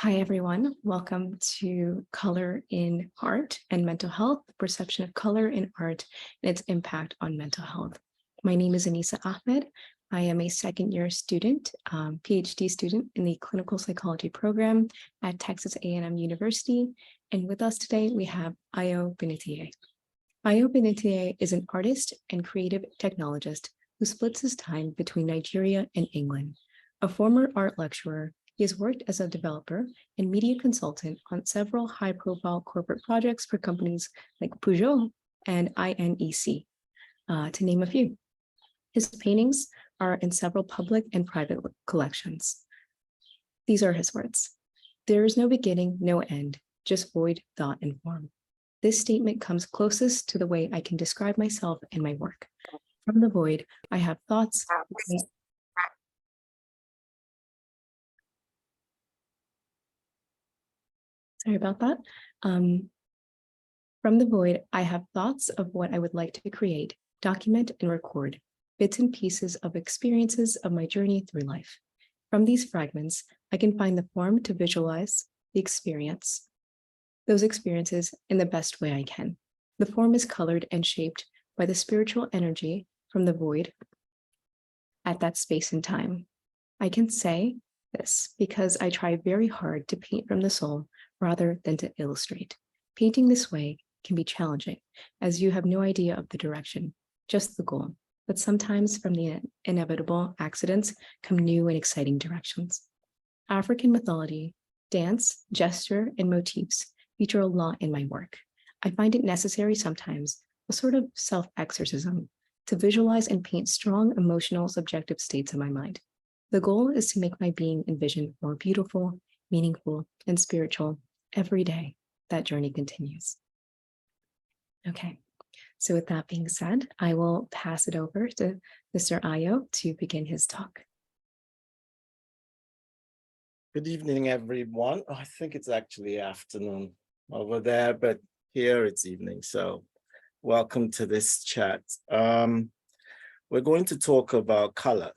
Hi, everyone. Welcome to Color in Art and Mental Health, the perception of color in art and its impact on mental health. My name is Anisa Ahmed. I am a second-year student, PhD student in the clinical psychology program at Texas A&M University. And with us today, we have aYo Binitie. aYo Binitie is an artist and creative technologist who splits his time between Nigeria and England. A former art lecturer, he has worked as a developer and media consultant on several high-profile corporate projects for companies like Peugeot and INEC, to name a few. His paintings are in several public and private collections. These are his words. "There is no beginning, no end, just void, thought, and form. This statement comes closest to the way I can describe myself and my work. From the void, I have thoughts." Sorry about that. From the void, I have thoughts of what I would like to create, document, and record, bits and pieces of experiences of my journey through life. From these fragments, I can find the form to visualize the experience, those experiences in the best way I can. The form is colored and shaped by the spiritual energy from the void at that space and time. I can say this because I try very hard to paint from the soul rather than to illustrate. Painting this way can be challenging, as you have no idea of the direction, just the goal. But sometimes from the inevitable accidents come new and exciting directions. African mythology, dance, gesture, and motifs feature a lot in my work. I find it necessary sometimes, a sort of self-exorcism, to visualize and paint strong emotional subjective states in my mind. The goal is to make my being and vision more beautiful, meaningful, and spiritual every day that journey continues. Okay, so with that being said, I will pass it over to Mr. aYo to begin his talk. Good evening, everyone. I think it's actually afternoon over there, but here it's evening. So welcome to this chat. We're going to talk about color,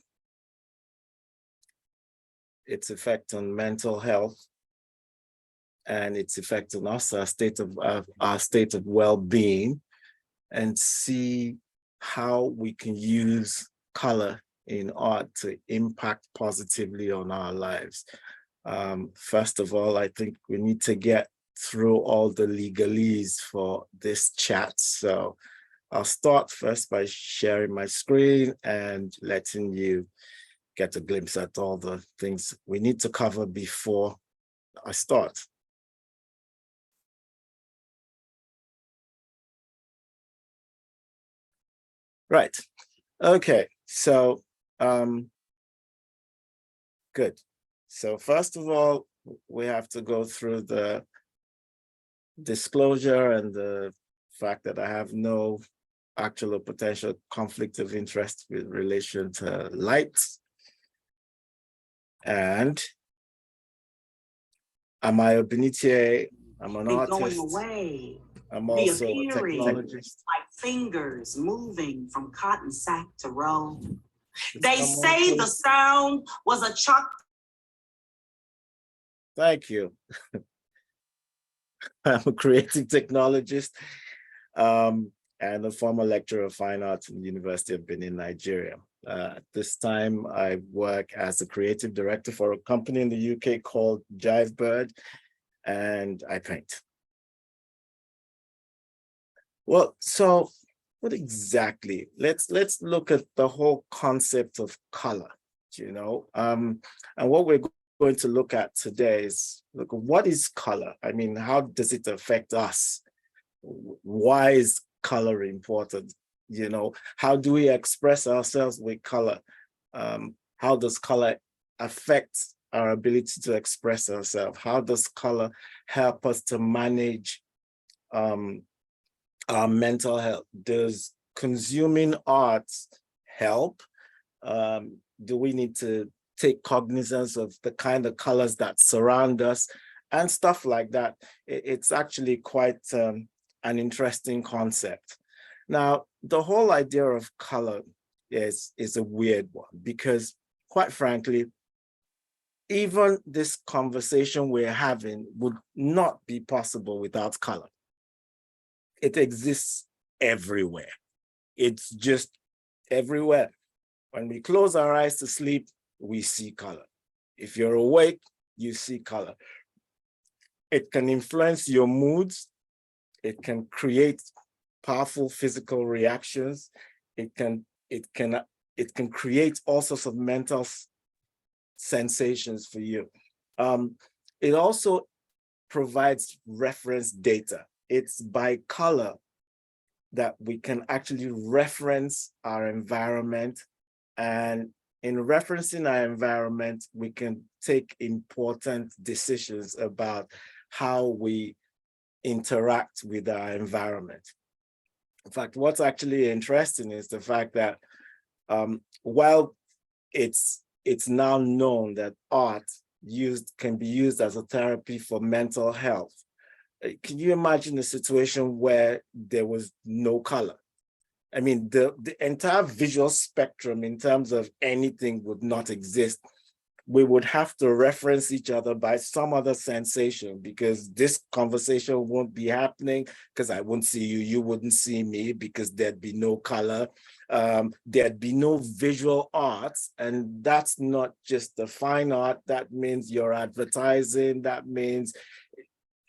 its effect on mental health, and its effect on us, our state of well-being, and see how we can use color in art to impact positively on our lives. First of all, I think we need to get through all the legalese for this chat. So I'll start first by sharing my screen and letting you get a glimpse at all the things we need to cover before I start. Right. Okay. So, good. So first of all, we have to go through the disclosure and the fact that I have no actual or potential conflict of interest with relation to light. And I'm aYo Binitie. I'm an artist. Going away. I'm also a technologist. Like fingers moving from cotton sack to roll. They say the sound was a chalk. Thank you. I'm a creative technologist and a former lecturer of fine arts in the University of Benin, Nigeria. At this time, I work as a creative director for a company in the UK called Jivebird, and I paint. Well, so what exactly? Let's look at the whole concept of color, you know, and what we're going to look at today is, look, what is color? I mean, how does it affect us? Why is color important? You know, how do we express ourselves with color? How does color affect our ability to express ourselves? How does color help us to manage our mental health? Does consuming art help? Do we need to take cognizance of the kind of colors that surround us and stuff like that? It's actually quite an interesting concept. Now, the whole idea of color is a weird one because, quite frankly, even this conversation we're having would not be possible without color. It exists everywhere. It's just everywhere. When we close our eyes to sleep, we see color. If you're awake, you see color. It can influence your moods. It can create powerful physical reactions. It can create all sorts of mental sensations for you. It also provides reference data. It's by color that we can actually reference our environment. And in referencing our environment, we can take important decisions about how we interact with our environment. In fact, what's actually interesting is the fact that while it's now known that art can be used as a therapy for mental health, can you imagine a situation where there was no color? I mean, the entire visual spectrum in terms of anything would not exist. We would have to reference each other by some other sensation, because this conversation won't be happening because I won't see you, you wouldn't see me, because there'd be no color. There'd be no visual arts, and that's not just the fine art. That means your advertising, that means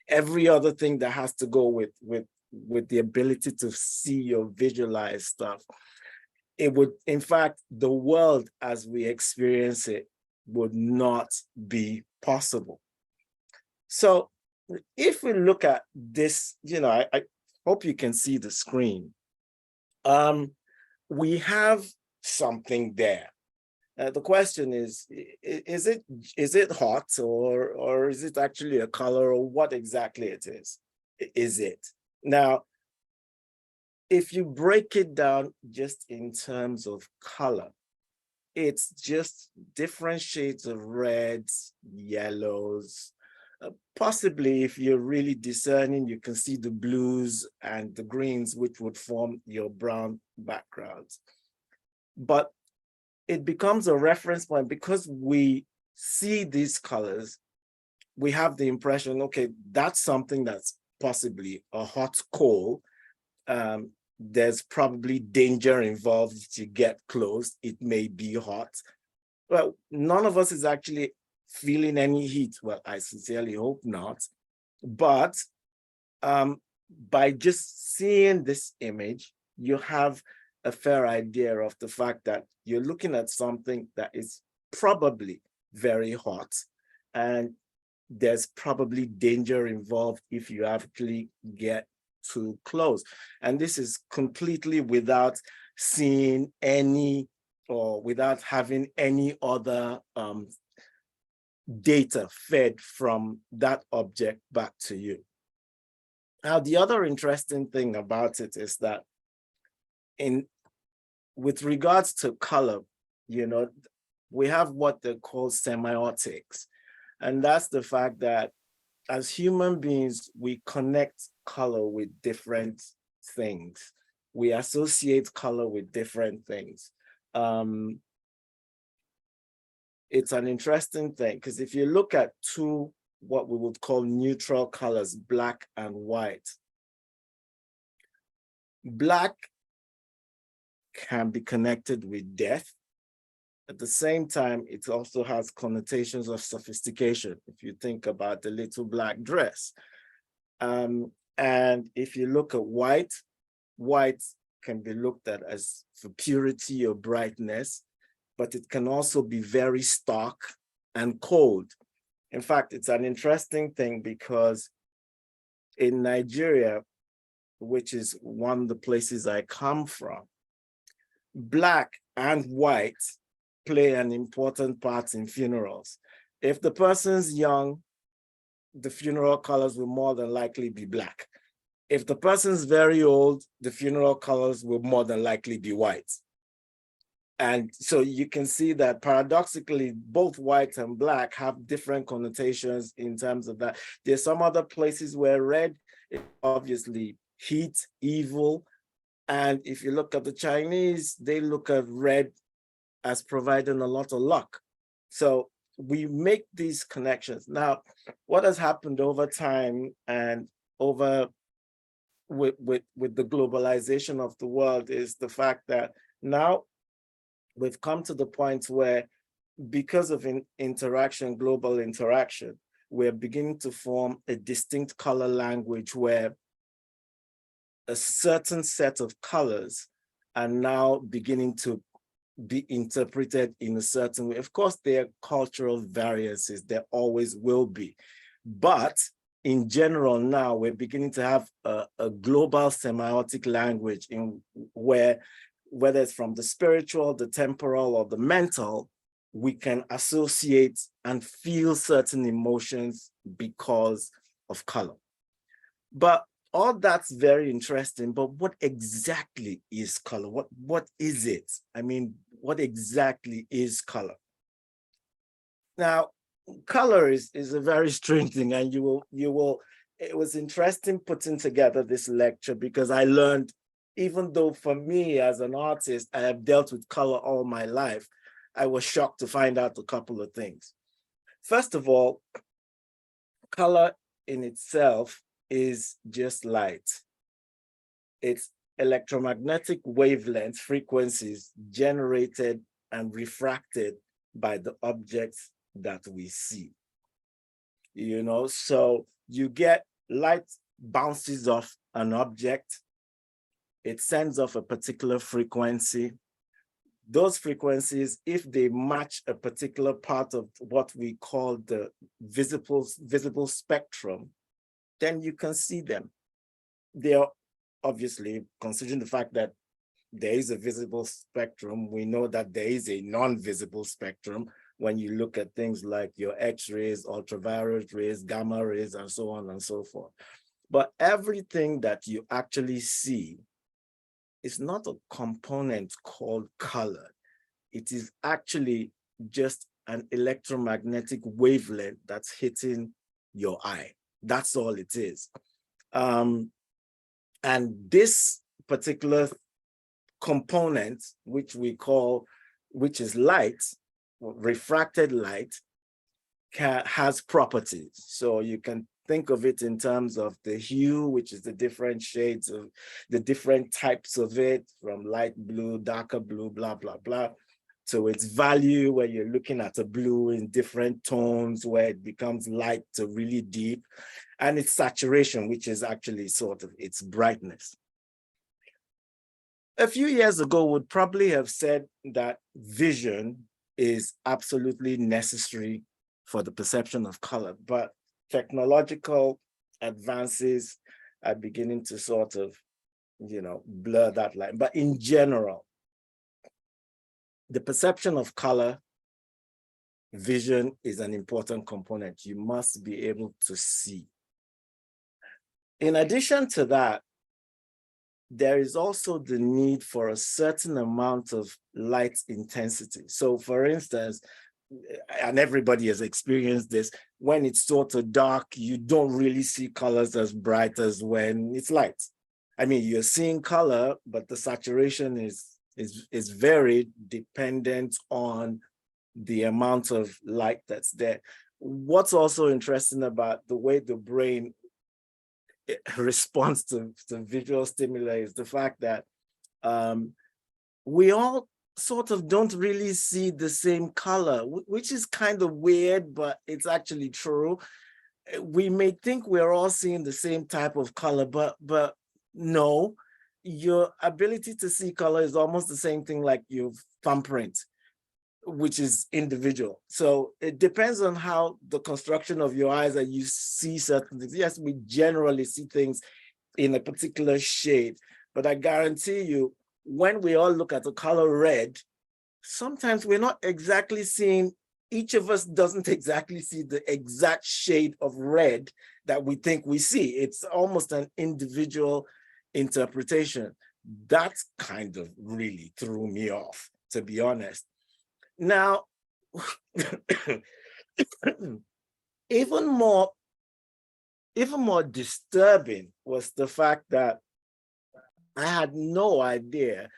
every other thing that has to go with the ability to see or visualize stuff. It would, in fact, the world as we experience it would not be possible. So if we look at this, I hope you can see the screen. We have something there. The question is it hot, or is it actually a color, or what exactly it is? Is it? Now, if you break it down just in terms of color, it's just different shades of reds, yellows. Possibly, if you're really discerning, you can see the blues and the greens, which would form your brown backgrounds. But it becomes a reference point because we see these colors. We have the impression, okay, that's something that's possibly a hot coal. There's probably danger involved if you get close. It may be hot. Well, none of us is actually feeling any heat. Well, I sincerely hope not. But by just seeing this image, you have a fair idea of the fact that you're looking at something that is probably very hot, and there's probably danger involved if you actually get too close. And this is completely without seeing any, or without having any other data fed from that object back to you. Now, the other interesting thing about it is that with regards to color, we have what they call semiotics. And that's the fact that as human beings, we connect color with different things. We associate color with different things. It's an interesting thing, because if you look at two, what we would call neutral colors, black and white, black can be connected with death. At the same time, it also has connotations of sophistication. If you think about the little black dress. And if you look at white, white can be looked at as for purity or brightness, but it can also be very stark and cold. In fact, it's an interesting thing because in Nigeria, which is one of the places I come from, black and white play an important part in funerals. If the person's young, the funeral colors will more than likely be black. If the person's very old, the funeral colors will more than likely be white. And so you can see that paradoxically, both white and black have different connotations in terms of that. There's some other places where red is obviously heat, evil. And if you look at the Chinese, they look at red as providing a lot of luck. So we make these connections. Now, what has happened over time and over with the globalization of the world is the fact that now we've come to the point where, because of interaction, global interaction, we're beginning to form a distinct color language where a certain set of colors are now beginning to be interpreted in a certain way. Of course, there are cultural variances, there always will be. But in general, now we're beginning to have a global semiotic language in where, whether it's from the spiritual, the temporal, or the mental, we can associate and feel certain emotions because of color. But all that's very interesting, but what exactly is color? What is it? I mean, what exactly is color? Now, color is a very strange thing, and you will, it was interesting putting together this lecture because I learned, even though for me as an artist, I have dealt with color all my life, I was shocked to find out a couple of things. First of all, color in itself is just light. It's electromagnetic wavelength frequencies generated and refracted by the objects that we see. You know, so you get light bounces off an object, it sends off a particular frequency. Those frequencies, if they match a particular part of what we call the visible spectrum, then you can see them. They are obviously, considering the fact that there is a visible spectrum, we know that there is a non-visible spectrum when you look at things like your X-rays, ultraviolet rays, gamma rays, and so on and so forth. But everything that you actually see is not a component called color. It is actually just an electromagnetic wavelength that's hitting your eye. That's all it is. And this particular component, which is light, refracted light, has properties. So you can think of it in terms of the hue, which is the different shades of the different types of it, from light blue, darker blue, blah, blah, blah, to its value, where you're looking at a blue in different tones, where it becomes light to really deep, and its saturation, which is actually sort of its brightness. A few years ago, would probably have said that vision is absolutely necessary for the perception of color, but technological advances are beginning to sort of, blur that line. But in general, the perception of color, vision is an important component. You must be able to see. In addition to that, there is also the need for a certain amount of light intensity. So for instance, and everybody has experienced this, when it's sort of dark, you don't really see colors as bright as when it's light. I mean, you're seeing color, but the saturation is very dependent on the amount of light that's there. What's also interesting about the way the brain responds to visual stimuli is the fact that we all sort of don't really see the same color, which is kind of weird, but it's actually true. We may think we're all seeing the same type of color, but no, your ability to see color is almost the same thing like your thumbprint, which is individual. So it depends on how the construction of your eyes that you see certain things. Yes, we generally see things in a particular shade, but I guarantee you, when we all look at the color red, sometimes we're not exactly seeing, each of us doesn't exactly see the exact shade of red that we think we see. It's almost an individual interpretation. That kind of really threw me off, to be honest. Now, even more disturbing was the fact that I had no idea.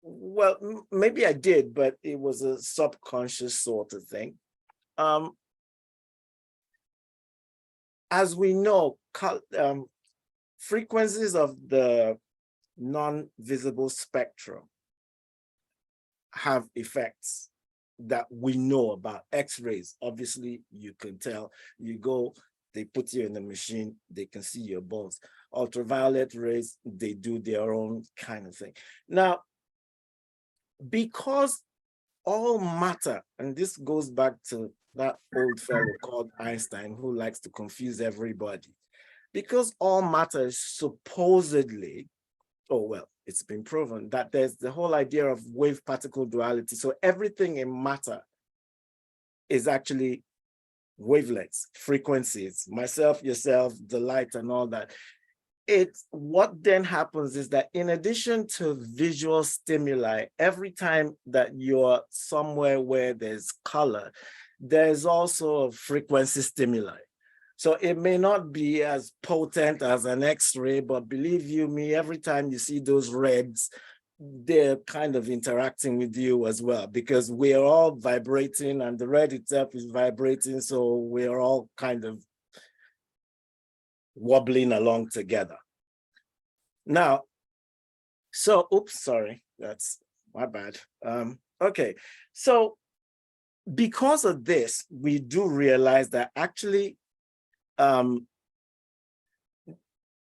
Well, maybe I did, but it was a subconscious sort of thing. as we know, frequencies of the non-visible spectrum have effects that we know about. X-rays, obviously, you can tell. You go, they put you in the machine, they can see your bones. Ultraviolet rays, they do their own kind of thing. Now, because all matter, and this goes back to that old fellow called Einstein who likes to confuse everybody, because all matter is supposedly, oh, well, it's been proven that there's the whole idea of wave particle duality. So everything in matter is actually wavelengths, frequencies, myself, yourself, the light and all that. What then happens is that in addition to visual stimuli, every time that you're somewhere where there's color, there's also a frequency stimuli. So it may not be as potent as an X-ray, but believe you me, every time you see those reds, they're kind of interacting with you as well, because we're all vibrating and the red itself is vibrating. So we're all kind of wobbling along together. Now, so, oops, sorry, that's my bad. Okay, so because of this, we do realize that actually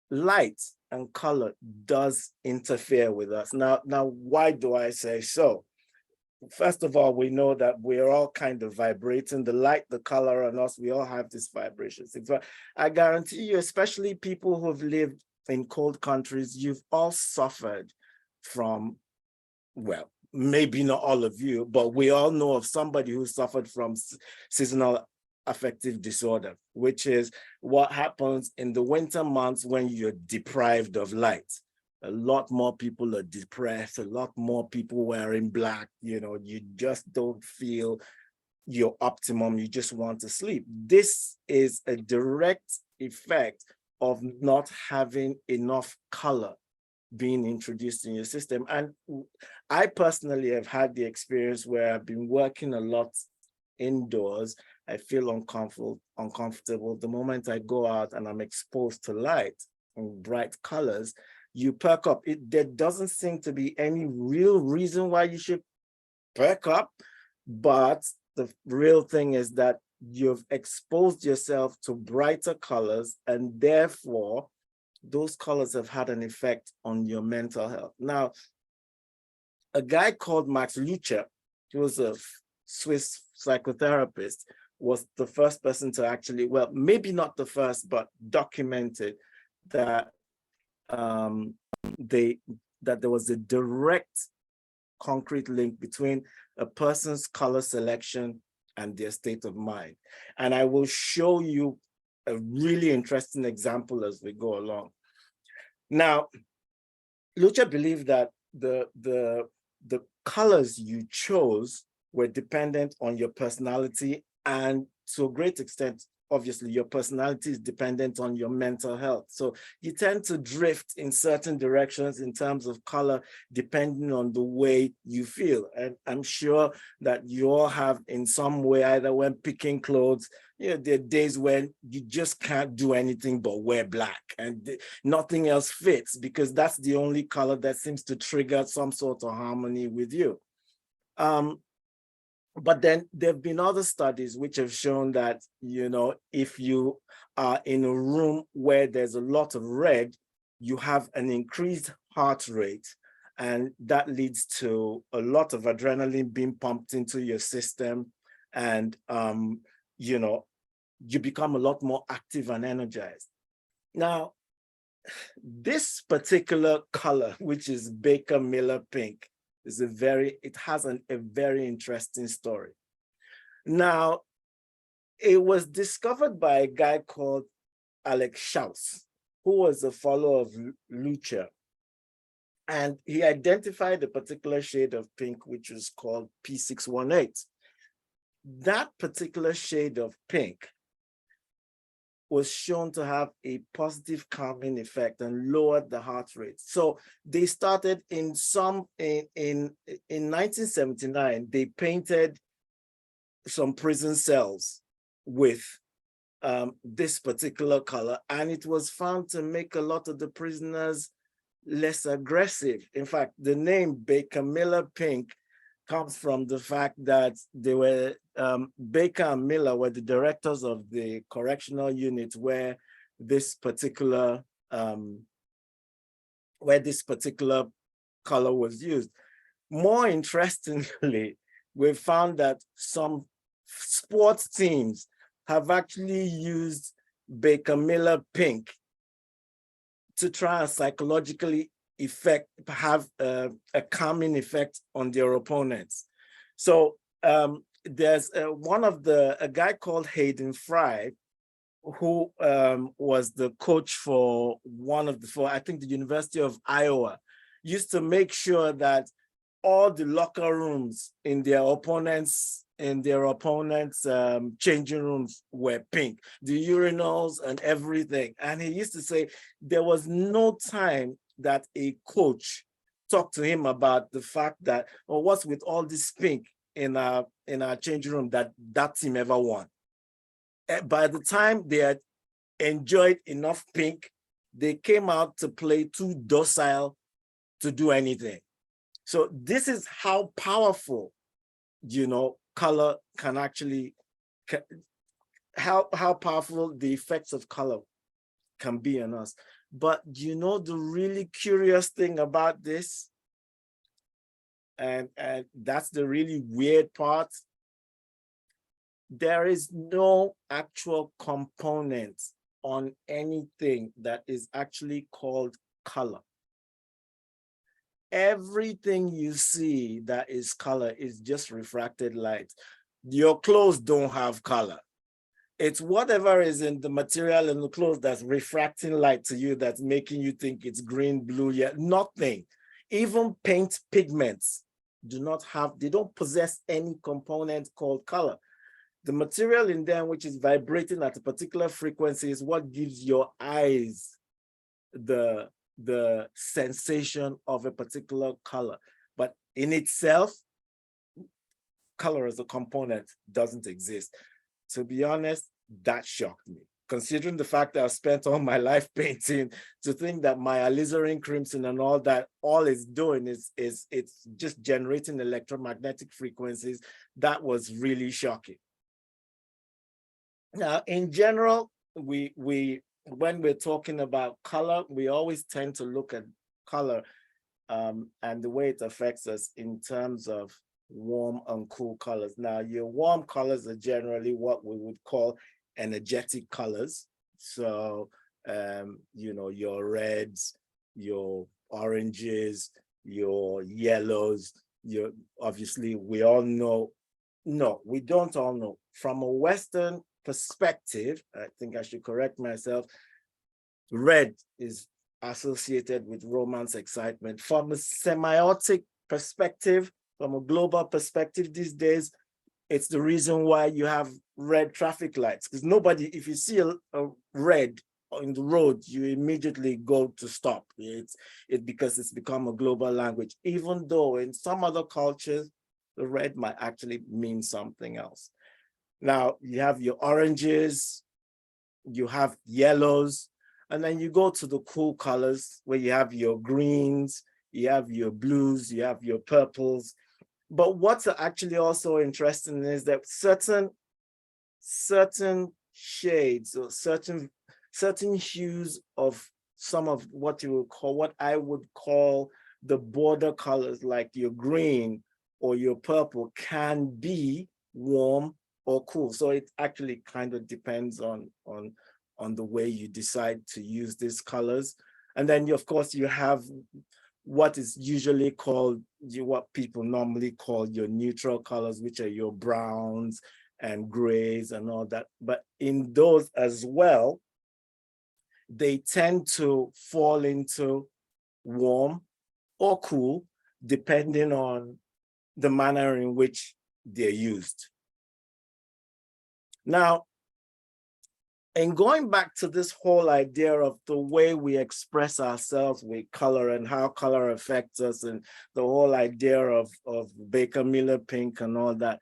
light and color does interfere with us. Now, why do I say so? First of all, we know that we're all kind of vibrating. The light, the color, and us, we all have these vibrations. I guarantee you, especially people who've lived in cold countries, you've all suffered from, well, maybe not all of you, but we all know of somebody who suffered from seasonal affective disorder, which is what happens in the winter months when you're deprived of light. A lot more people are depressed, a lot more people wearing black, you just don't feel your optimum, you just want to sleep. This is a direct effect of not having enough color being introduced in your system. And I personally have had the experience where I've been working a lot indoors. I feel uncomfortable. The moment I go out and I'm exposed to light and bright colors, you perk up. There doesn't seem to be any real reason why you should perk up, but the real thing is that you've exposed yourself to brighter colors, and therefore those colors have had an effect on your mental health. Now, a guy called Max Lucha, he was a Swiss psychotherapist, was the first person to actually, well, maybe not the first, but documented that that there was a direct concrete link between a person's color selection and their state of mind. And I will show you a really interesting example as we go along. Now, Lucha believed that the colors you chose were dependent on your personality, and to a great extent, obviously, your personality is dependent on your mental health. So you tend to drift in certain directions in terms of color, depending on the way you feel. And I'm sure that you all have in some way, either when picking clothes, there are days when you just can't do anything but wear black and nothing else fits, because that's the only color that seems to trigger some sort of harmony with you. But then there have been other studies which have shown that, if you are in a room where there's a lot of red, you have an increased heart rate, and that leads to a lot of adrenaline being pumped into your system, and you become a lot more active and energized. Now, this particular color, which is Baker Miller pink, it has a very interesting story. Now, it was discovered by a guy called Alex Schaus, who was a follower of Lucha. And he identified a particular shade of pink, which was called P618. That particular shade of pink was shown to have a positive calming effect and lowered the heart rate. So they started in 1979, they painted some prison cells with this particular color, and it was found to make a lot of the prisoners less aggressive. In fact, the name Baker Miller pink comes from the fact that they were Baker and Miller were the directors of the correctional unit where this particular color was used. More interestingly, we found that some sports teams have actually used Baker Miller pink to try and psychologically have a calming effect on their opponents. So there's a guy called Hayden Fry, who was the coach for I think the University of Iowa, used to make sure that all the locker rooms in their opponents' changing rooms were pink, the urinals and everything. And he used to say there was no time that a coach talked to him about the fact that, oh, what's with all this pink in our changing room, that team ever won. By the time they had enjoyed enough pink, they came out to play too docile to do anything. So this is how powerful, color can actually, how powerful the effects of color can be on us. But the really curious thing about this, and that's the really weird part, there is no actual component on anything that is actually called color. Everything you see that is color is just refracted light. Your clothes don't have color. It's whatever is in the material in the clothes that's refracting light to you, that's making you think it's green, blue, yet nothing. Even paint pigments they don't possess any component called color. The material in them, which is vibrating at a particular frequency, is what gives your eyes the sensation of a particular color. But in itself, color as a component doesn't exist. To be honest, that shocked me. Considering the fact that I've spent all my life painting, to think that my alizarin crimson and all that, all it's doing is it's just generating electromagnetic frequencies, that was really shocking. Now, in general, when we're talking about color, we always tend to look at color and the way it affects us in terms of warm and cool colors. Now, your warm colors are generally what we would call energetic colors. So, your reds, your oranges, your yellows, obviously we all know, no, we don't all know. From a Western perspective, I think I should correct myself, red is associated with romance, excitement. From a semiotic perspective, from a global perspective these days, it's the reason why you have red traffic lights, because nobody, if you see a red in the road, you immediately go to stop. It's because it's become a global language, even though in some other cultures, the red might actually mean something else. Now, you have your oranges, you have yellows, and then you go to the cool colors where you have your greens, you have your blues, you have your purples. But what's actually also interesting is that certain shades or certain hues of some of what I would call the border colors, like your green or your purple, can be warm or cool. So it actually kind of depends on the way you decide to use these colors. And then of course you have what is usually called, what people normally call your neutral colors, which are your browns and grays and all that. But in those as well, they tend to fall into warm or cool, depending on the manner in which they're used. Now, and going back to this whole idea of the way we express ourselves with color and how color affects us, and the whole idea of Baker Miller pink and all that,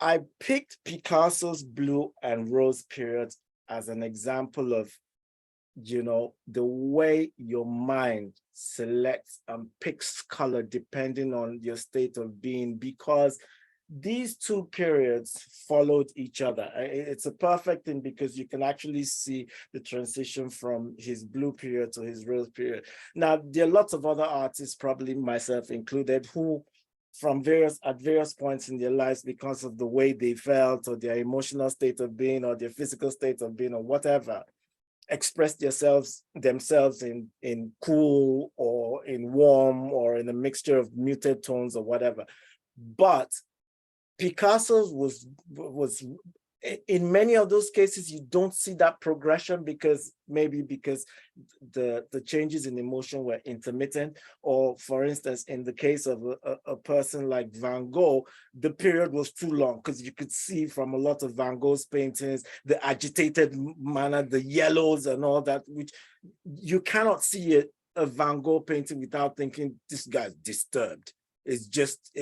I picked Picasso's blue and rose periods as an example of, the way your mind selects and picks color depending on your state of being, because these two periods followed each other. It's a perfect thing because you can actually see the transition from his blue period to his rose period. Now, there are lots of other artists, probably myself included, who at various points in their lives, because of the way they felt or their emotional state of being or their physical state of being or whatever, express themselves in cool or in warm or in a mixture of muted tones or whatever. But Picasso's was in many of those cases, you don't see that progression because the changes in emotion were intermittent. Or for instance, in the case of a person like Van Gogh, the period was too long because you could see from a lot of Van Gogh's paintings, the agitated manner, the yellows and all that, which you cannot see a Van Gogh painting without thinking this guy's disturbed. It's just,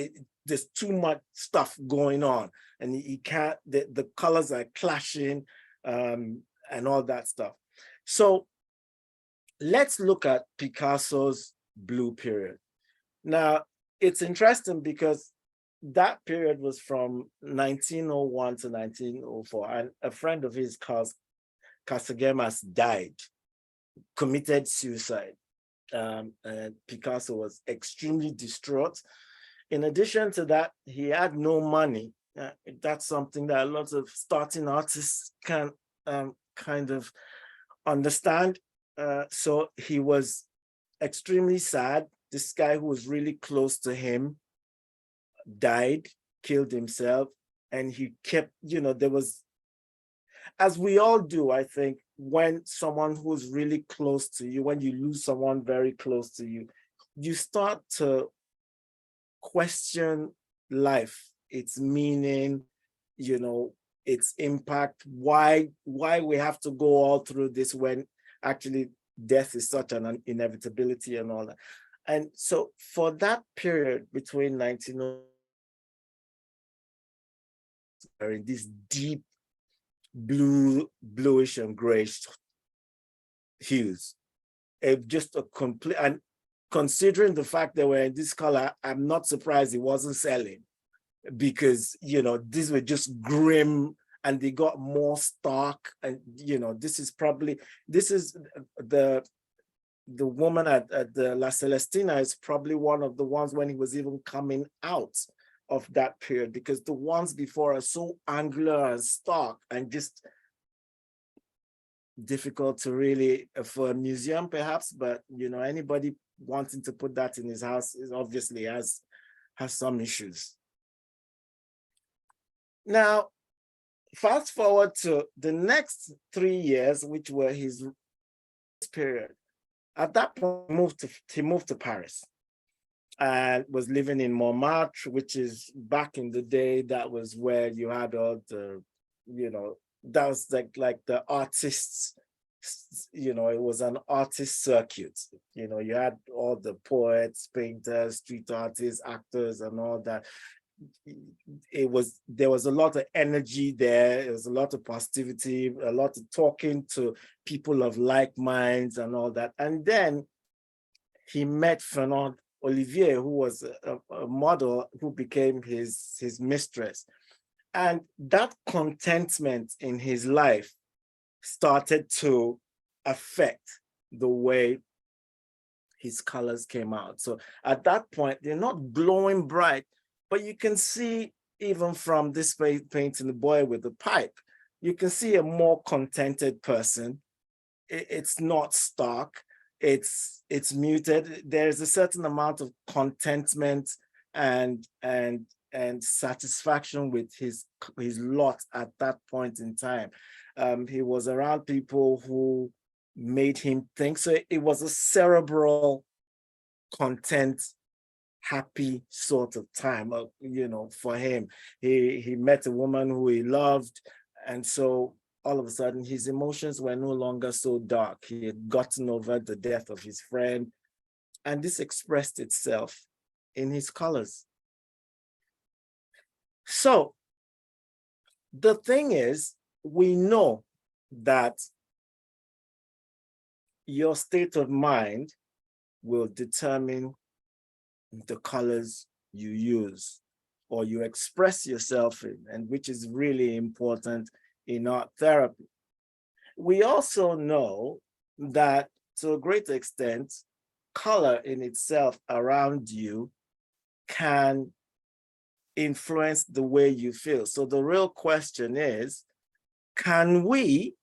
there's too much stuff going on, and you can't, the colors are clashing and all that stuff. So let's look at Picasso's blue period. Now, it's interesting because that period was from 1901 to 1904, and a friend of his, Casagemas, died, committed suicide. And Picasso was extremely distraught. In addition to that, he had no money. That's something that a lot of starting artists can kind of understand. So he was extremely sad. This guy who was really close to him died, killed himself, and he kept, there was, as we all do, I think, when someone who's really close to you, when you lose someone very close to you, you start to question life, its meaning, its impact, why we have to go all through this when actually death is such an inevitability and all that. And so for that period between 1900, in this deep bluish and grayish hues, just a complete, and considering the fact that we're in this color, I'm not surprised it wasn't selling, because these were just grim and they got more stark. And this is the woman at the La Celestina is probably one of the ones when he was even coming out of that period, because the ones before are so angular and stark and just difficult to really, for a museum perhaps, but anybody wanting to put that in his house is obviously has some issues. Now, fast forward to the next 3 years, which were his period. At that point, he moved to Paris and was living in Montmartre, which is, back in the day, that was where you had all the, that was like the artists, it was an artist circuit. You had all the poets, painters, street artists, actors, and all that. There was a lot of energy there. There was a lot of positivity, a lot of talking to people of like minds and all that. And then he met Fernand Olivier, who was a model who became his mistress. And that contentment in his life started to affect the way his colors came out. So at that point, they're not glowing bright, but you can see, even from this painting, The Boy with the Pipe, you can see a more contented person. It's not stark, it's muted. There's a certain amount of contentment and satisfaction with his lot at that point in time. He was around people who made him think. So it was a cerebral, content, happy sort of time, for him. He met a woman who he loved, and so all of a sudden his emotions were no longer so dark. He had gotten over the death of his friend, and this expressed itself in his colors. So The thing is, we know that your state of mind will determine the colors you use or you express yourself in, and which is really important in art therapy. We also know that to a great extent, color in itself around you can influence the way you feel. So the real question is, can we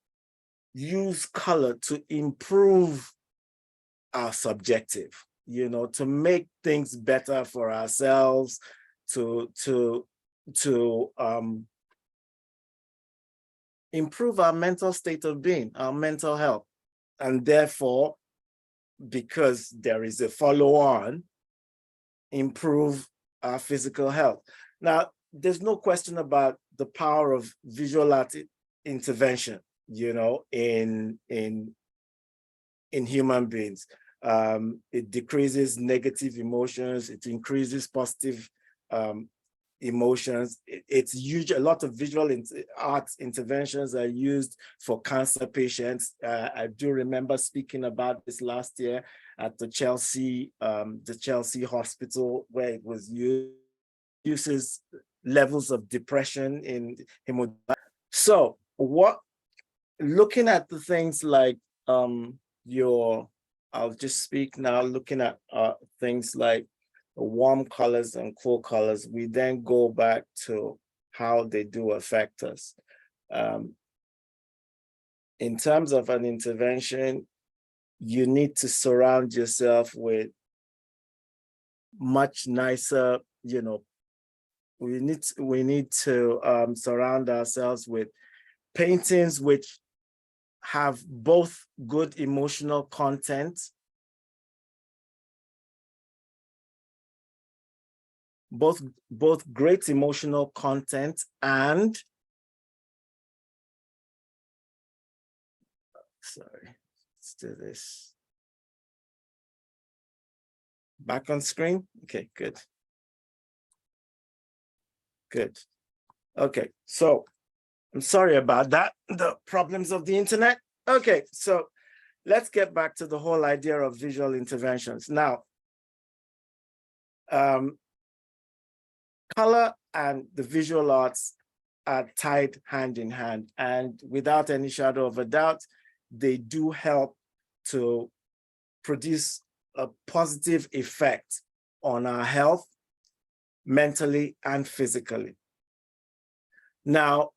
use color to improve our subjective, to make things better for ourselves, to improve our mental state of being, our mental health, and therefore, because there is a follow-on, improve our physical health. Now, there's no question about the power of visual art intervention, in human beings. It decreases negative emotions, it increases positive emotions. It's huge. A lot of visual art interventions are used for cancer patients. I do remember speaking about this last year at the Chelsea hospital, where it was uses levels of depression in hemodialysis. So looking at the things like I'll just speak now, looking at things like warm colors and cool colors, we then go back to how they do affect us. In terms of an intervention, you need to surround yourself with much nicer, we need to surround ourselves with paintings which have both good emotional content, both great emotional content, and sorry, let's do this. Back on screen? Okay, good. Good. Okay, so I'm sorry about that, the problems of the internet. Okay, so let's get back to the whole idea of visual interventions. Now, color and the visual arts are tied hand in hand, and without any shadow of a doubt, they do help to produce a positive effect on our health, mentally and physically. Now,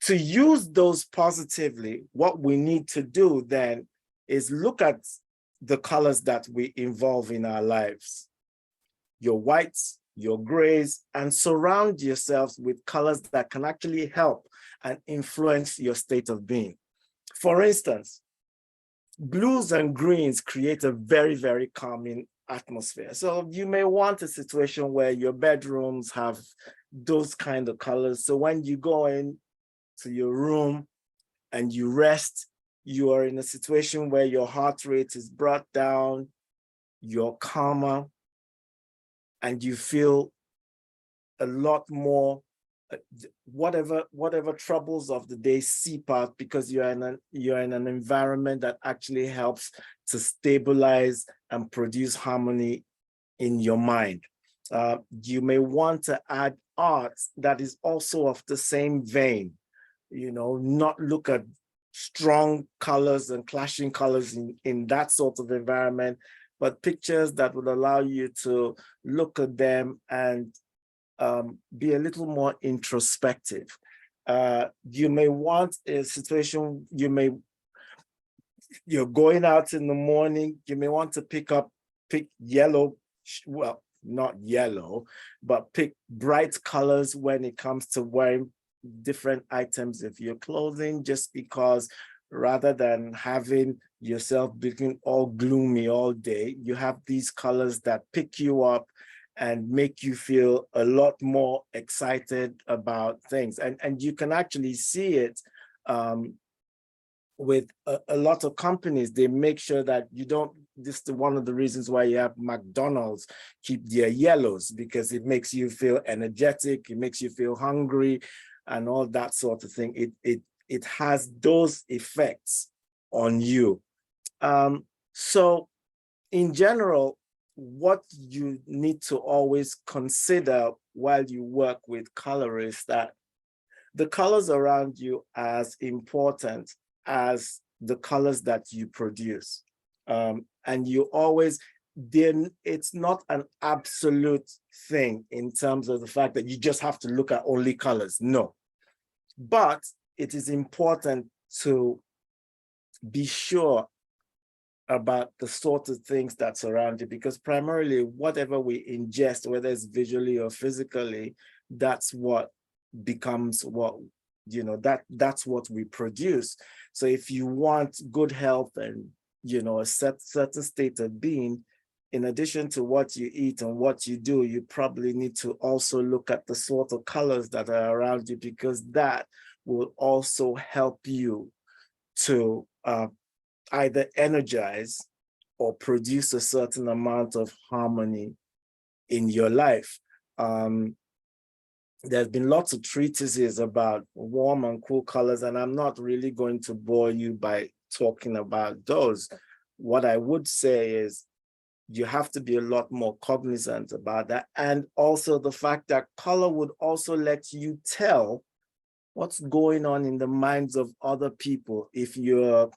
to use those positively, what we need to do then is look at the colors that we involve in our lives, your whites, your grays, and surround yourselves with colors that can actually help and influence your state of being. For instance, blues and greens create a very, very calming atmosphere. So you may want a situation where your bedrooms have those kind of colors. So when you go in to your room and you rest, you are in a situation where your heart rate is brought down, you're calmer, and you feel a lot more, whatever troubles of the day seep out, because you're in an environment that actually helps to stabilize and produce harmony in your mind. You may want to add art that is also of the same vein, not look at strong colors and clashing colors in that sort of environment, but pictures that would allow you to look at them and be a little more introspective. You may want a situation, you're going out in the morning, you may want to pick yellow, well, not yellow, but pick bright colors when it comes to wearing different items of your clothing, just because rather than having yourself being all gloomy all day, you have these colors that pick you up and make you feel a lot more excited about things. And you can actually see it with a lot of companies. They make sure that you don't, this is one of the reasons why you have McDonald's keep their yellows, because it makes you feel energetic, it makes you feel hungry. and all that sort of thing. It has those effects on you. So in general, what you need to always consider while you work with color is that the colors around you are as important as the colors that you produce. And you always, then it's not an absolute thing in terms of the fact that you just have to look at only colors. No, but it is important to be sure about the sort of things that surround you, because primarily whatever we ingest, whether it's visually or physically, that's what becomes what, you know, that's what we produce. So if you want good health and, you know, a certain state of being, in addition to what you eat and what you do, you probably need to also look at the sort of colors that are around you, because that will also help you to either energize or produce a certain amount of harmony in your life. There's been lots of treatises about warm and cool colors, and I'm not really going to bore you by talking about those. What I would say is you have to be a lot more cognizant about that. And also the fact that color would also let you tell what's going on in the minds of other people. If you're,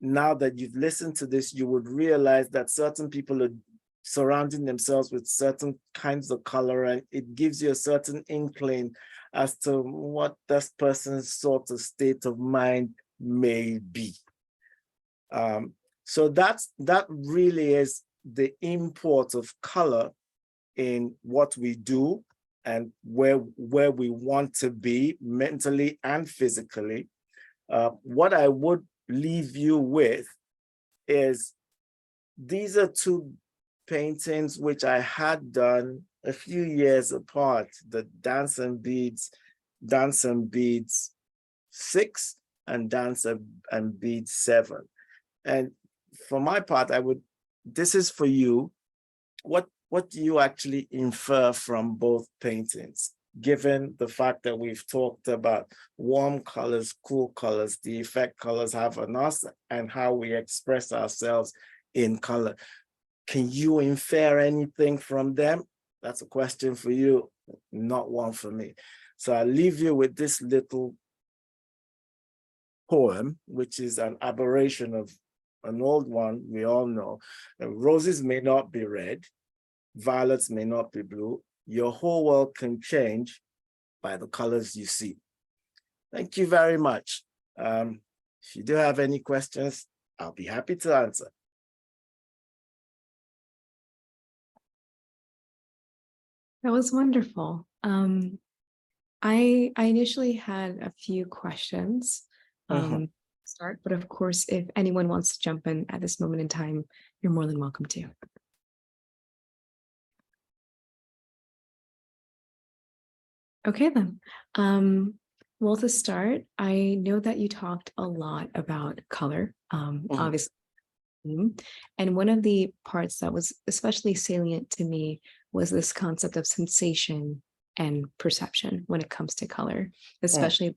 now that you've listened to this, you would realize that certain people are surrounding themselves with certain kinds of color, and it gives you a certain inkling as to what this person's sort of state of mind may be. So that really is the import of color in what we do and where we want to be mentally and physically. What I would leave you with is, these are two paintings which I had done a few years apart, the Dance and Beads 6 and Dance and Beads 7. And for my part, this is for you. What do you actually infer from both paintings, given the fact that we've talked about warm colors, cool colors, the effect colors have on us, and how we express ourselves in color? Can you infer anything from them? That's a question for you, not one for me. So I'll leave you with this little poem, which is an aberration of an old one we all know. Roses may not be red, violets may not be blue. Your whole world can change by the colors you see. Thank you very much. If you do have any questions, I'll be happy to answer. That was wonderful. I initially had a few questions start, but of course, if anyone wants to jump in at this moment in time, you're more than welcome to. Okay, then. Well, to start, I know that you talked a lot about color, obviously. And one of the parts that was especially salient to me was this concept of sensation and perception when it comes to color, especially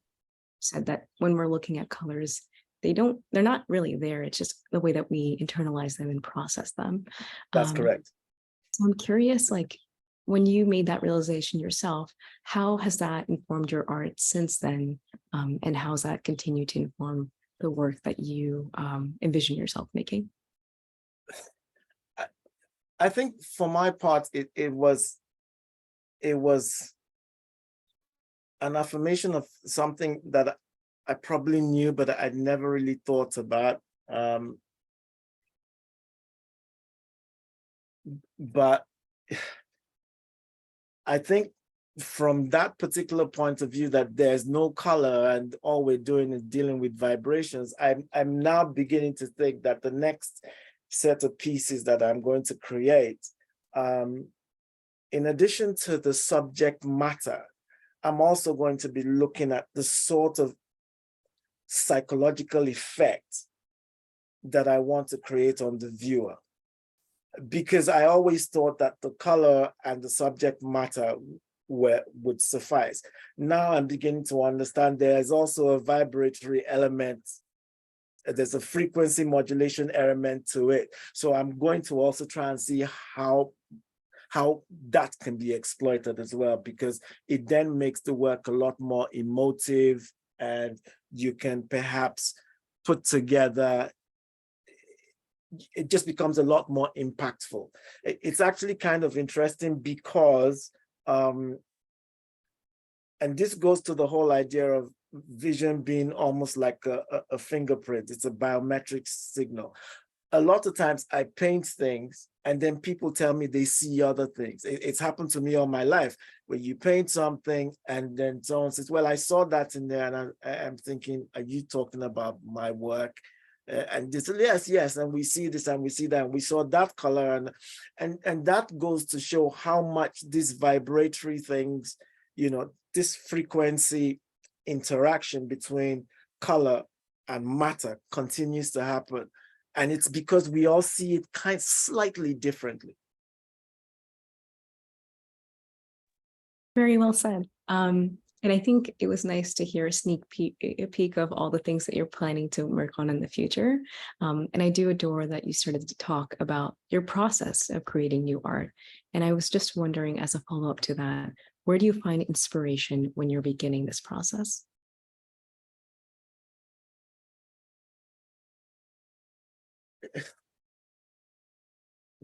said that when we're looking at colors, they're not really there. It's just the way that we internalize them and process them. That's correct. So I'm curious, like, when you made that realization yourself, how has that informed your art since then? And how has that continued to inform the work that you envision yourself making? I think for my part, it was an affirmation of something that I probably knew, but I'd never really thought about. But I think from that particular point of view, that there's no color and all we're doing is dealing with vibrations, I'm now beginning to think that the next set of pieces that I'm going to create, in addition to the subject matter, I'm also going to be looking at the sort of psychological effect that I want to create on the viewer. Because I always thought that the color and the subject matter would suffice. Now I'm beginning to understand there's also a vibratory element. There's a frequency modulation element to it. So I'm going to also try and see how that can be exploited as well, because it then makes the work a lot more emotive, and you can perhaps put together, it just becomes a lot more impactful. It's actually kind of interesting because, and this goes to the whole idea of vision being almost like a fingerprint. It's a biometric signal. A lot of times I paint things and then people tell me they see other things. It's happened to me all my life, where you paint something and then someone says, well, I saw that in there. And I'm thinking, are you talking about my work? And they say, yes, and we see this and we see that, and we saw that color, and that goes to show how much these vibratory things, this frequency interaction between color and matter continues to happen. And it's because we all see it kind of slightly differently. Very well said. And I think it was nice to hear a peek of all the things that you're planning to work on in the future. And I do adore that you started to talk about your process of creating new art. And I was just wondering, as a follow-up to that, where do you find inspiration when you're beginning this process?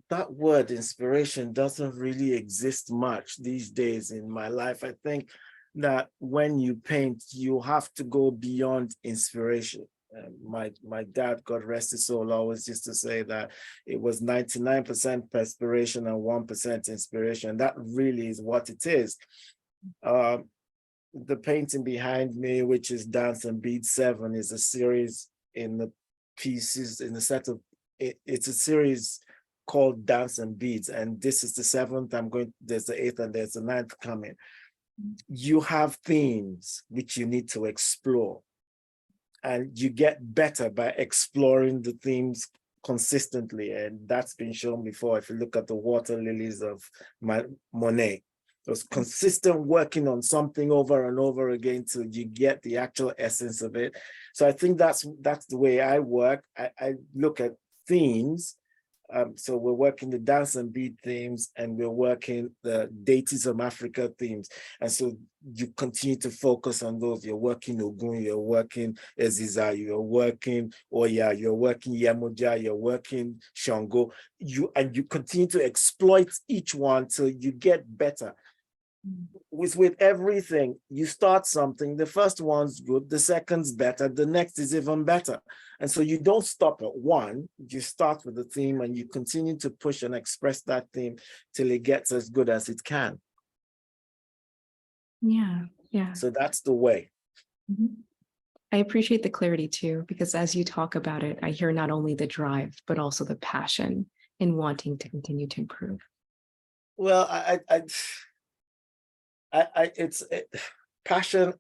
That word inspiration doesn't really exist much these days in my life. I think that when you paint, you have to go beyond inspiration. My dad, God rest his soul, always used to say that it was 99% perspiration and 1% inspiration. That really is what it is. The painting behind me, which is Dance and Beat 7, is a series in the pieces, in the set of, it's a series called Dance and Beats, and this is the 7th. There's the 8th and there's the 9th coming. You have themes which you need to explore, and you get better by exploring the themes consistently, and that's been shown before. If you look at the water lilies of Monet, it was consistent working on something over and over again till you get the actual essence of it. So I think that's the way I work. I look at themes. So we're working the dance and beat themes, and we're working the deities of Africa themes. And so you continue to focus on those. You're working Ogun, you're working Eziza, you're working Oya, you're working Yemoja, you're working Shango. You continue to exploit each one till you get better. With everything, you start something, the first one's good, the second's better, the next is even better. And so you don't stop at one, you start with the theme and you continue to push and express that theme till it gets as good as it can. Yeah. So that's the way. I appreciate the clarity too, because as you talk about it, I hear not only the drive, but also the passion in wanting to continue to improve. Well, passion.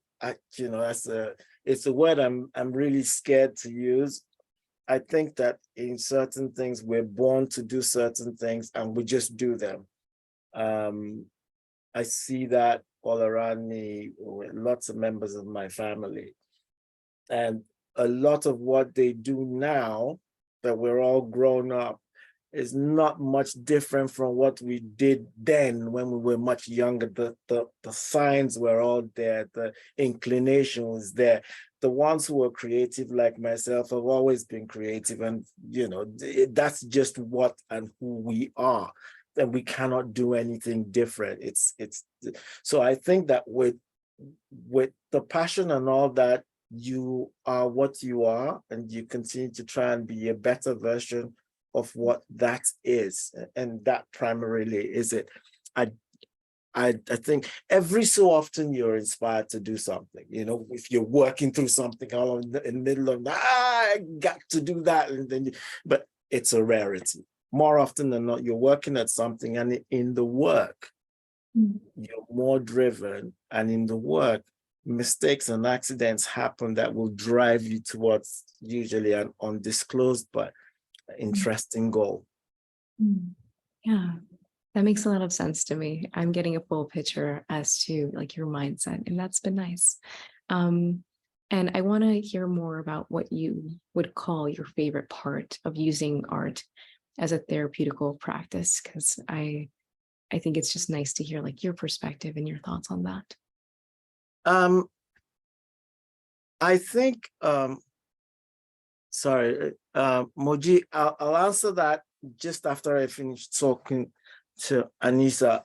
It's a word I'm really scared to use. I think that in certain things we're born to do certain things and we just do them. I see that all around me with lots of members of my family, and a lot of what they do now that we're all grown up is not much different from what we did then when we were much younger. The signs were all there, the inclination was there. The ones who were creative like myself have always been creative, and that's just what and who we are, and we cannot do anything different. So I think that with the passion and all that, you are what you are, and you continue to try and be a better version of what that is, and that primarily is it. I think every so often you're inspired to do something. If you're working through something all in the middle of I got to do that, and then but it's a rarity. More often than not, you're working at something, and in the work, you're more driven, and in the work, mistakes and accidents happen that will drive you towards usually an undisclosed but interesting goal. Yeah, That makes a lot of sense to me. I'm getting a full picture as to like your mindset, and that's been nice. And I want to hear more about what you would call your favorite part of using art as a therapeutical practice, because I think it's just nice to hear like your perspective and your thoughts on that. I think, sorry, Moji, I'll answer that just after I finish talking to Anissa.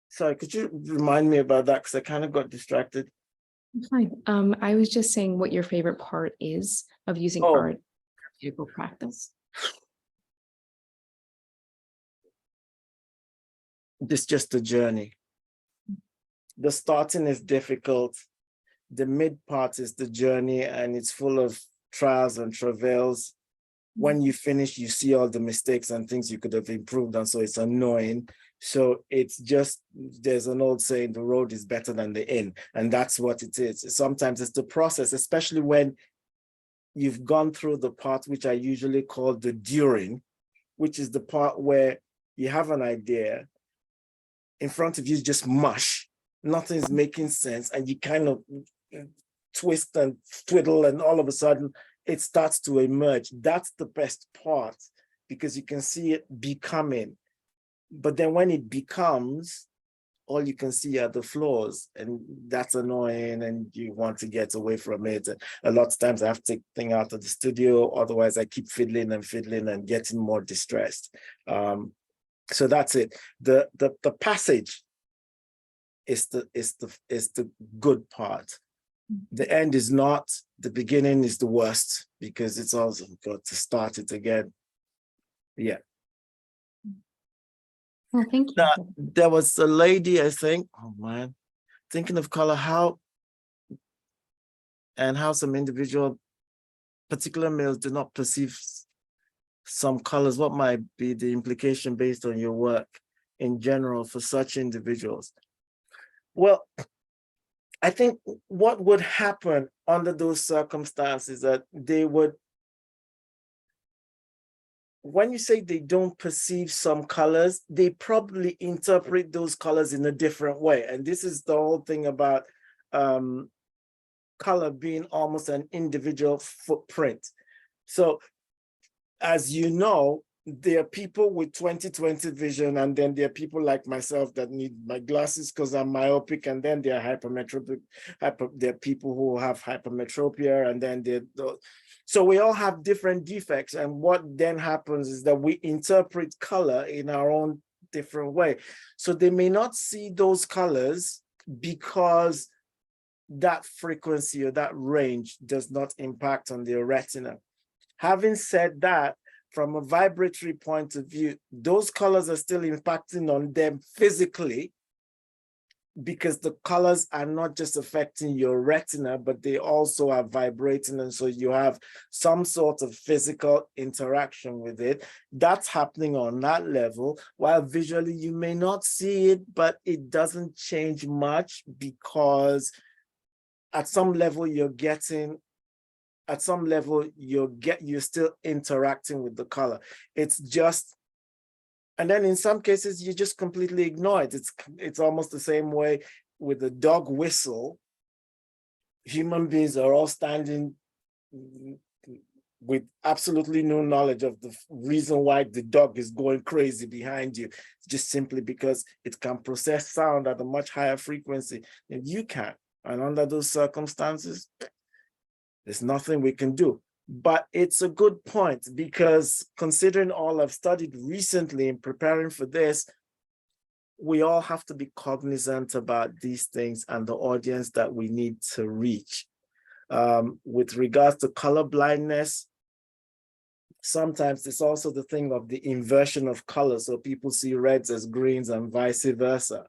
Sorry, could you remind me about that? Because I kind of got distracted. Fine. I was just saying what your favorite part is of using Oh. art in therapeutical practice. It's just a journey. The starting is difficult. The mid part is the journey, and it's full of trials and travails. When you finish, you see all the mistakes and things you could have improved on, so it's annoying. So it's just, there's an old saying, the road is better than the inn, and that's what it is. Sometimes it's the process, especially when you've gone through the part which I usually call the during, which is the part where you have an idea, in front of you is just mush, nothing's making sense, and you kind of twist and twiddle, and all of a sudden it starts to emerge. That's the best part, because you can see it becoming. But then when it becomes, all you can see are the flaws, and that's annoying, and you want to get away from it. A lot of times I have to take things out of the studio, otherwise I keep fiddling and getting more distressed. So that's it. The passage is the good part. The end is not. The beginning is the worst, because it's also got to start it again. Yeah. Well, thank you. Now, there was a lady, I think, oh man, thinking of color, how some individual, particular males do not perceive some colors. What might be the implication based on your work in general for such individuals? Well, I think what would happen under those circumstances that they would, when you say they don't perceive some colors, they probably interpret those colors in a different way. And this is the whole thing about color being almost an individual footprint. So as you know, there are people with 20/20 vision, and then there are people like myself that need my glasses because I'm myopic, and then there are hypermetropic. There are people who have hypermetropia, and then so we all have different defects. And what then happens is that we interpret color in our own different way. So they may not see those colors because that frequency or that range does not impact on their retina. Having said that, from a vibratory point of view, those colors are still impacting on them physically, because the colors are not just affecting your retina, but they also are vibrating. And so you have some sort of physical interaction with it. That's happening on that level, while visually you may not see it, but it doesn't change much, because at some level you're still interacting with the color. It's just, and then in some cases you just completely ignore it. It's almost the same way with the dog whistle. Human beings are all standing with absolutely no knowledge of the reason why the dog is going crazy behind you, just simply because it can process sound at a much higher frequency than you can. And under those circumstances, there's nothing we can do. But it's a good point, because considering all I've studied recently in preparing for this, we all have to be cognizant about these things and the audience that we need to reach. With regards to color blindness, sometimes it's also the thing of the inversion of color. So people see reds as greens and vice versa.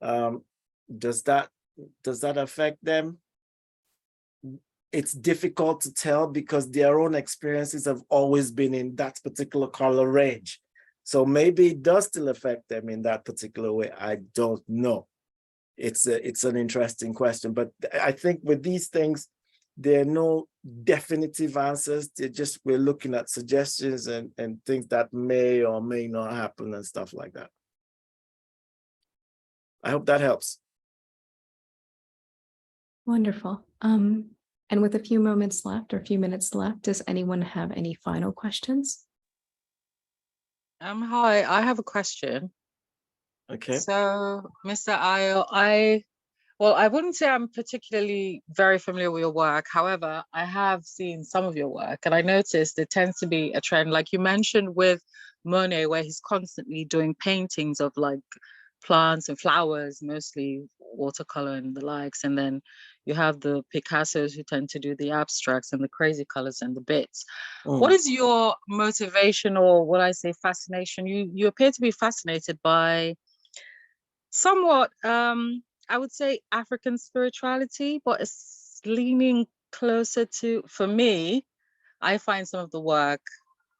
Does that affect them? It's difficult to tell, because their own experiences have always been in that particular color range. So maybe it does still affect them in that particular way. I don't know. It's an interesting question, but I think with these things, there are no definitive answers. We're looking at suggestions and things that may or may not happen and stuff like that. I hope that helps. Wonderful. And with a few moments left or a few minutes left, does anyone have any final questions? Hi, I have a question. Okay. So, Mr. aYo, well, I wouldn't say I'm particularly very familiar with your work. However, I have seen some of your work, and I noticed there tends to be a trend, like you mentioned with Monet, where he's constantly doing paintings of like plants and flowers, mostly watercolor and the likes. And then you have the Picassos who tend to do the abstracts and the crazy colors and the bits. What is your motivation, or what I say fascination? You appear to be fascinated by somewhat, I would say African spirituality, but it's leaning closer to, for me, I find some of the work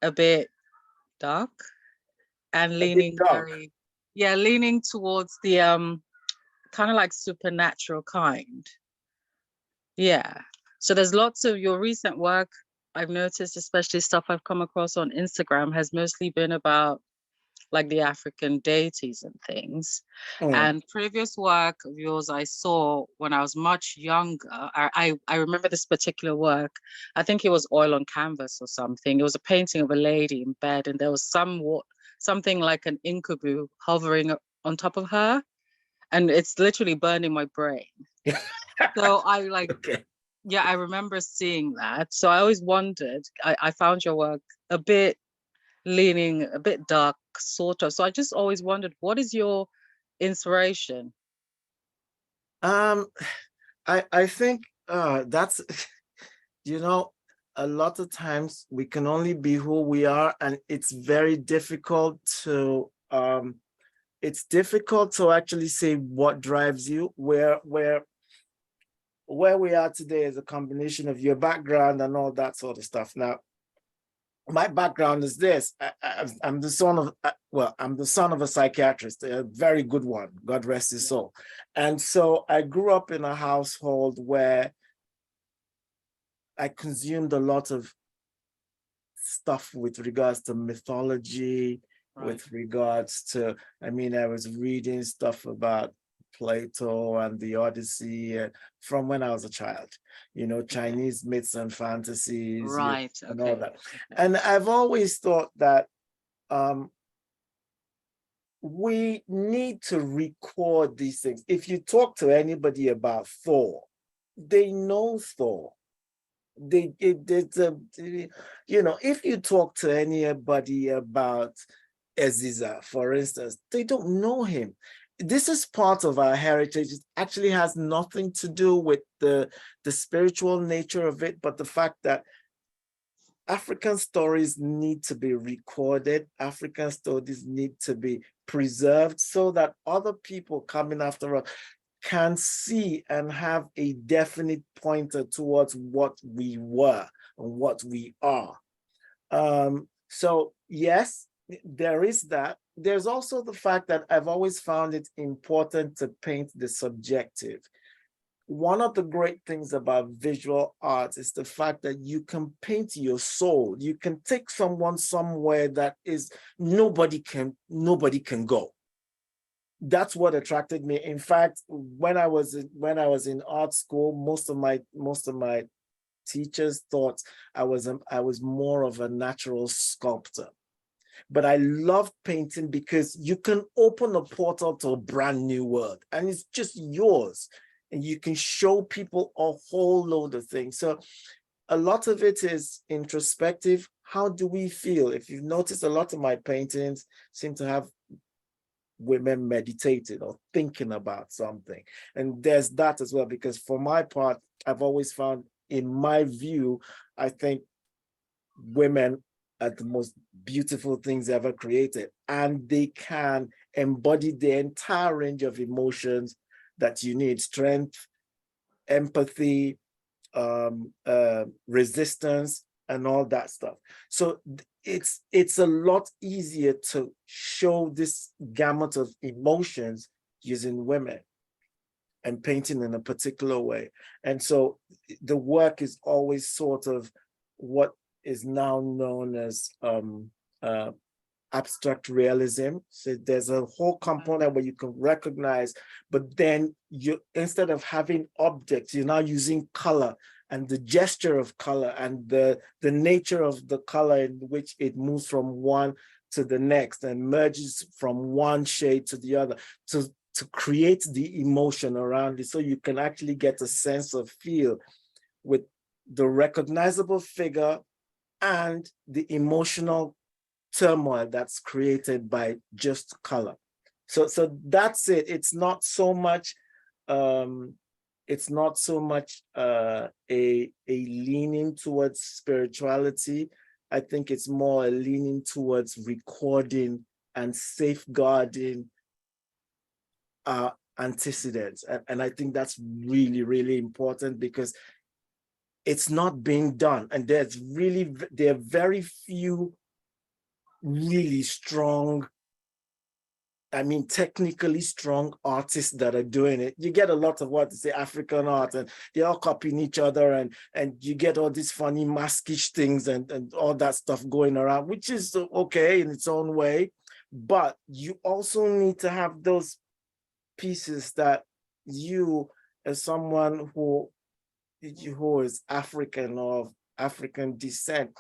a bit dark and leaning very, yeah, leaning towards the kind of like supernatural kind. Yeah. So there's lots of your recent work I've noticed, especially stuff I've come across on Instagram, has mostly been about like the African deities and things. And previous work of yours I saw when I was much younger. I remember this particular work. I think it was oil on canvas or something. It was a painting of a lady in bed, and there was something like an incubu hovering on top of her, and it's literally burning my brain. So I like, yeah, I remember seeing that. So I always wondered, I found your work a bit leaning a bit dark, sort of. So I just always wondered, what is your inspiration? I think that's, you know, a lot of times we can only be who we are, and it's very difficult to actually say what drives you. Where we are today is a combination of your background and all that sort of stuff. Now, my background is this. I'm the son of, I'm the son of a psychiatrist, a very good one, God rest his soul. And so I grew up in a household where I consumed a lot of stuff with regards to mythology, with regards to, I was reading stuff about Plato and the Odyssey from when I was a child, Chinese myths and fantasies, and all that. And I've always thought that we need to record these things. If you talk to anybody about Thor, they know Thor. If you talk to anybody about Aziza, for instance, they don't know him. This is part of our heritage. It actually has nothing to do with the spiritual nature of it, but the fact that African stories need to be recorded. African stories need to be preserved so that other people coming after us can see and have a definite pointer towards what we were and what we are. So yes, there is that. There's also the fact that I've always found it important to paint the subjective. One of the great things about visual arts is the fact that you can paint your soul. You can take someone somewhere that is nobody can go. That's what attracted me. In fact, when I was in art school, most of my teachers thought I was more of a natural sculptor. But I love painting because you can open a portal to a brand new world, and it's just yours. And you can show people a whole load of things. So a lot of it is introspective. How do we feel? If you've noticed, a lot of my paintings seem to have women meditating or thinking about something. And there's that as well, because for my part, I've always found, in my view, I think women are the most beautiful things ever created, and they can embody the entire range of emotions that you need: strength, empathy, resistance, and all that stuff. So it's a lot easier to show this gamut of emotions using women. and painting in a particular way. And so the work is always sort of what is now known as abstract realism. So there's a whole component where you can recognize, but then you, instead of having objects, you're now using color and the gesture of color and the nature of the color in which it moves from one to the next and merges from one shade to the other to create the emotion around it, so you can actually get a sense of feel with the recognizable figure and the emotional turmoil that's created by just color. So that's it. It's not so much a leaning towards spirituality. I think it's more a leaning towards recording and safeguarding antecedents. And I think that's really, really important, because it's not being done. And there are very few really strong, I mean, technically strong artists that are doing it. You get a lot of what they say African art, and they're all copying each other, and you get all these funny maskish things and all that stuff going around, which is okay in its own way. But you also need to have those pieces that you, as someone who is African or of African descent,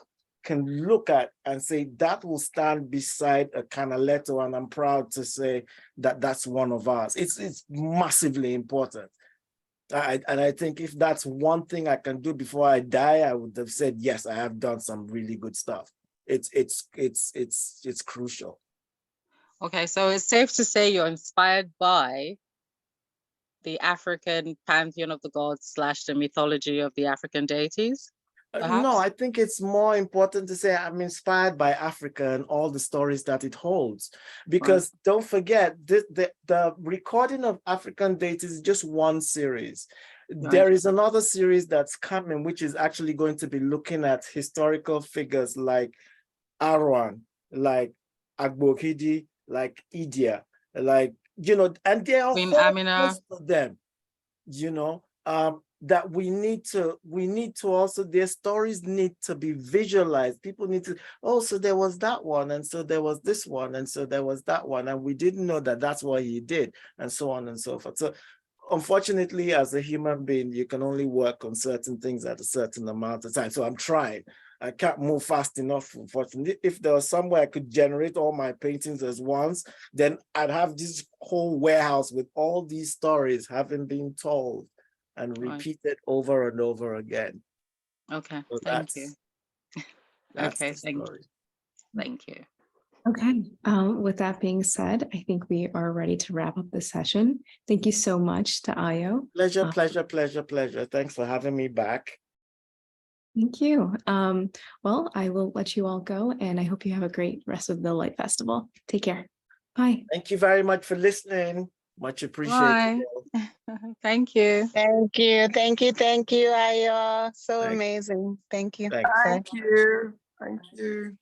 can look at and say that will stand beside a Canaletto, and I'm proud to say that that's one of ours. It's massively important. And I think if that's one thing I can do before I die, I would have said, yes, I have done some really good stuff. It's crucial. Okay, so it's safe to say you're inspired by the African pantheon of the gods / the mythology of the African deities? No, I think it's more important to say I'm inspired by Africa and all the stories that it holds. Because don't forget, the recording of African deities is just one series. There is another series that's coming, which is actually going to be looking at historical figures like Arwan, like Agbokidi, like Idia, like, and there are Queen whole Amina. host of them, that we need to also, their stories need to be visualized. People need to, oh, so there was that one, and so there was this one, and so there was that one, and we didn't know that that's what he did, and so on and so forth. So unfortunately, as a human being, you can only work on certain things at a certain amount of time. So I'm trying. I can't move fast enough, unfortunately. If there was somewhere I could generate all my paintings at once, then I'd have this whole warehouse with all these stories having been told and repeated over and over again. Okay, So thank you. That's Okay, the story. thank you. Okay, with that being said, I think we are ready to wrap up the session. Thank you so much to aYo. Pleasure. Thanks for having me back. Thank you. Well, I will let you all go, and I hope you have a great rest of the Light Festival. Take care. Bye. Thank you very much for listening. Much appreciated. Bye. Thank you. Thank you, aYo. So Thank- amazing. Thank you. Thanks. Bye. Thank you. Thank you.